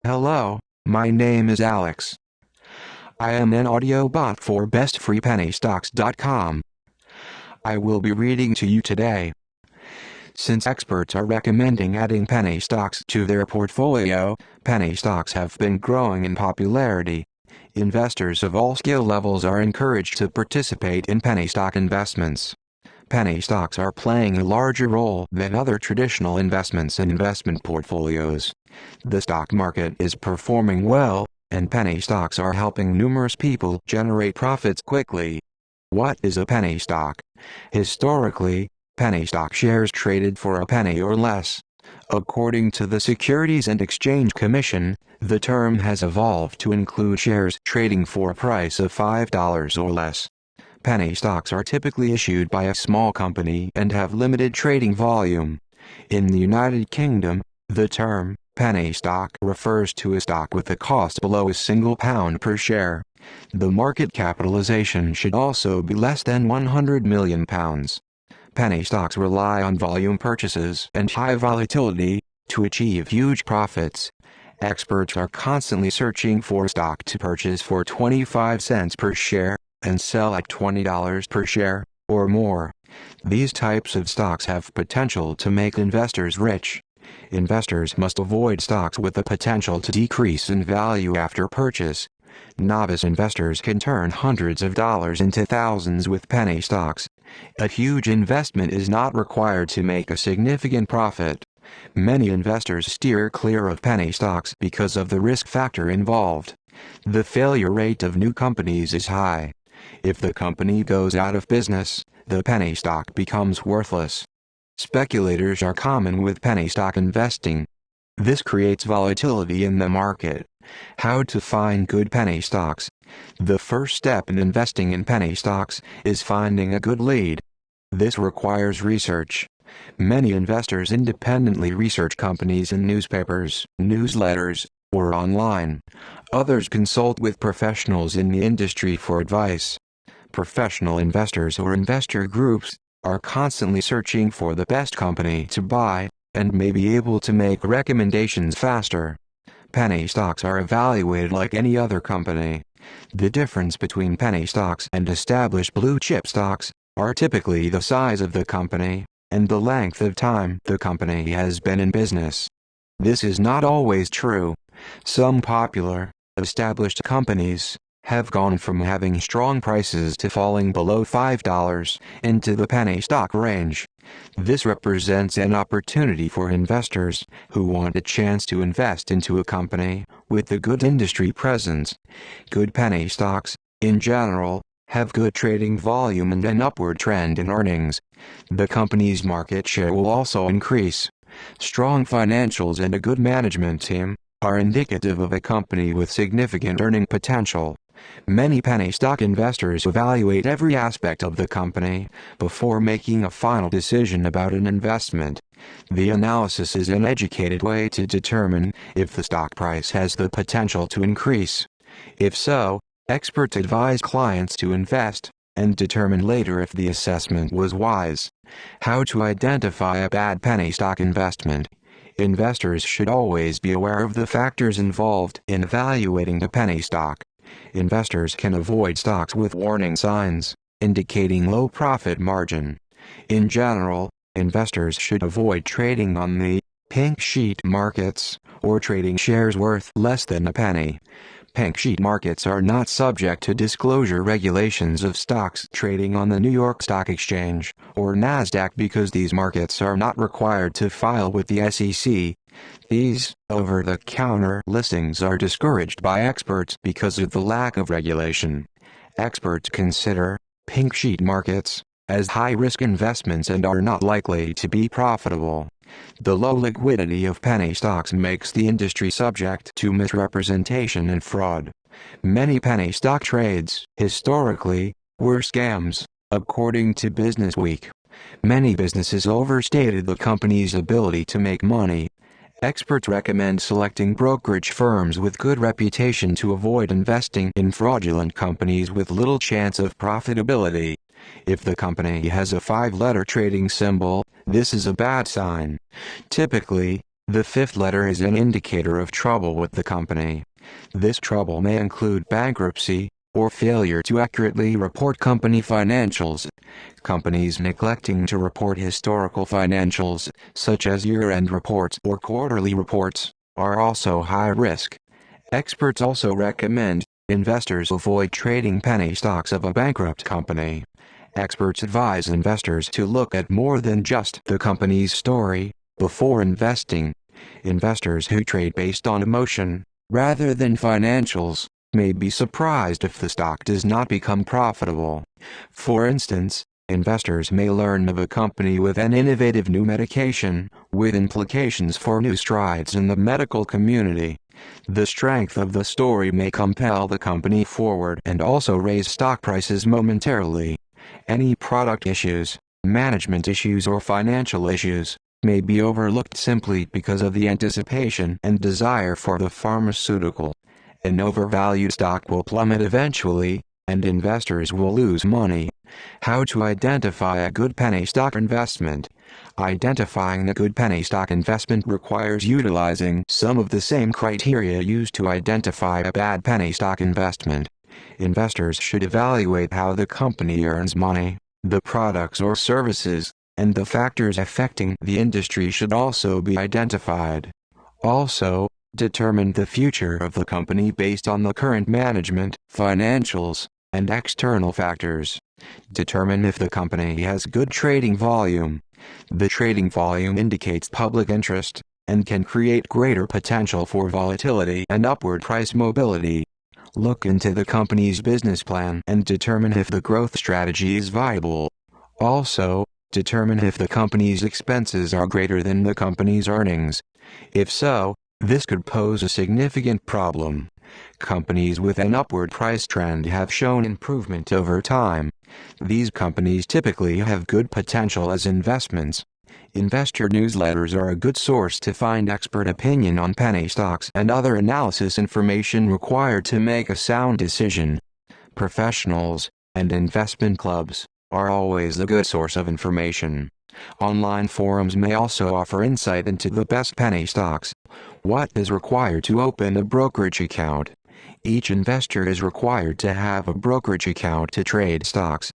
Hello, my name is Alex. I am an audio bot for BestFreePennyStocks.com. I will be reading to you today. Since experts are recommending adding penny stocks to their portfolio, penny stocks have been growing in popularity. Investors of all skill levels are encouraged to participate in penny stock investments. Penny stocks are playing a larger role than other traditional investments in investment portfolios. The stock market is performing well, and penny stocks are helping numerous people generate profits quickly. What is a penny stock? Historically, penny stock shares traded for a penny or less. According to the Securities and Exchange Commission, the term has evolved to include shares trading for a price of $5 or less. Penny stocks are typically issued by a small company and have limited trading volume. In the United Kingdom, the term penny stock refers to a stock with a cost below £1 per share. The market capitalization should also be less than £100 million. Penny stocks rely on volume purchases and high volatility to achieve huge profits. Experts are constantly searching for stock to purchase for 25 cents per share and sell at $20 per share or more. These types of stocks have potential to make investors rich. Investors must avoid stocks with the potential to decrease in value after purchase. Novice investors can turn hundreds of dollars into thousands with penny stocks. A huge investment is not required to make a significant profit. Many investors steer clear of penny stocks because of the risk factor involved. The failure rate of new companies is high. If the company goes out of business, the penny stock becomes worthless. Speculators are common with penny stock investing. This creates volatility in the market. How to find good penny stocks? The first step in investing in penny stocks is finding a good lead. This requires research. Many investors independently research companies in newspapers, newsletters, or online. Others consult with professionals in the industry for advice. Professional investors or investor groups are constantly searching for the best company to buy and may be able to make recommendations faster. Penny stocks are evaluated like any other company. The difference between penny stocks and established blue chip stocks are typically the size of the company and the length of time the company has been in business. This is not always true. Some popular, established companies have gone from having strong prices to falling below $5 into the penny stock range. This represents an opportunity for investors who want a chance to invest into a company with a good industry presence. Good penny stocks, in general, have good trading volume and an upward trend in earnings. The company's market share will also increase. Strong financials and a good management team are indicative of a company with significant earning potential. Many penny stock investors evaluate every aspect of the company before making a final decision about an investment. The analysis is an educated way to determine if the stock price has the potential to increase. If so, experts advise clients to invest and determine later if the assessment was wise. How to identify a bad penny stock investment? Investors should always be aware of the factors involved in evaluating a penny stock. Investors can avoid stocks with warning signs, indicating low profit margin. In general, investors should avoid trading on the pink sheet markets or trading shares worth less than a penny. Pink sheet markets are not subject to disclosure regulations of stocks trading on the New York Stock Exchange or NASDAQ because these markets are not required to file with the SEC. These over-the-counter listings are discouraged by experts because of the lack of regulation. Experts consider pink sheet markets as high-risk investments and are not likely to be profitable. The low liquidity of penny stocks makes the industry subject to misrepresentation and fraud. Many penny stock trades, historically, were scams, according to Businessweek. Many businesses overstated the company's ability to make money. Experts recommend selecting brokerage firms with good reputation to avoid investing in fraudulent companies with little chance of profitability. If the company has a 5-letter trading symbol, this is a bad sign. Typically, The fifth letter is an indicator of trouble with the company. This trouble may include bankruptcy, or failure to accurately report company financials. Companies neglecting to report historical financials, such as year-end reports or quarterly reports, are also high risk. Experts also recommend investors avoid trading penny stocks of a bankrupt company. Experts advise investors to look at more than just the company's story before investing. Investors who trade based on emotion, rather than financials, may be surprised if the stock does not become profitable. For instance, investors may learn of a company with an innovative new medication, with implications for new strides in the medical community. The strength of the story may compel the company forward and also raise stock prices momentarily. Any product issues, management issues or financial issues may be overlooked simply because of the anticipation and desire for the pharmaceutical. An overvalued stock will plummet eventually, and investors will lose money. How to identify a good penny stock investment? Identifying the good penny stock investment requires utilizing some of the same criteria used to identify a bad penny stock investment. Investors should evaluate how the company earns money, the products or services, and the factors affecting the industry should also be identified. Also, determine the future of the company based on the current management, financials, and external factors. Determine if the company has good trading volume. The trading volume indicates public interest, and can create greater potential for volatility and upward price mobility. Look into the company's business plan and determine if the growth strategy is viable. Also, determine if the company's expenses are greater than the company's earnings. If so, this could pose a significant problem. Companies with an upward price trend have shown improvement over time. These companies typically have good potential as investments. Investor newsletters are a good source to find expert opinion on penny stocks and other analysis information required to make a sound decision. Professionals and investment clubs are always a good source of information. Online forums may also offer insight into the best penny stocks. What is required to open a brokerage account? Each investor is required to have a brokerage account to trade stocks.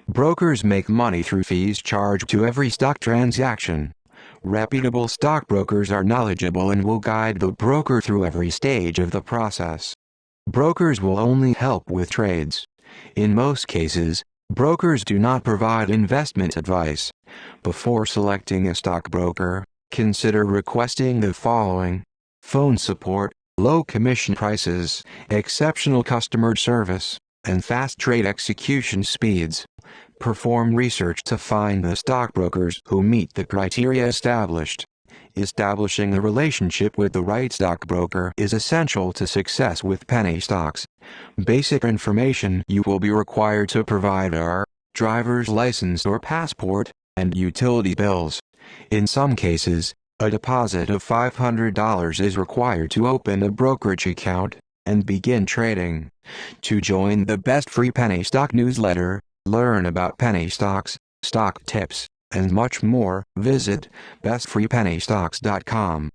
Brokers make money through fees charged to every stock transaction. Reputable stockbrokers are knowledgeable and will guide the broker through every stage of the process. Brokers will only help with trades. In most cases, brokers do not provide investment advice. Before selecting a stockbroker, consider requesting the following: phone support, low commission prices, exceptional customer service, and fast trade execution speeds. Perform research to find the stockbrokers who meet the criteria established. Establishing a relationship with the right stockbroker is essential to success with penny stocks. Basic information you will be required to provide are driver's license or passport, and utility bills. In some cases, a deposit of $500 is required to open a brokerage account and begin trading. To join the Best Free Penny Stock newsletter, learn about penny stocks, stock tips, and much more, visit BestFreePennyStocks.com.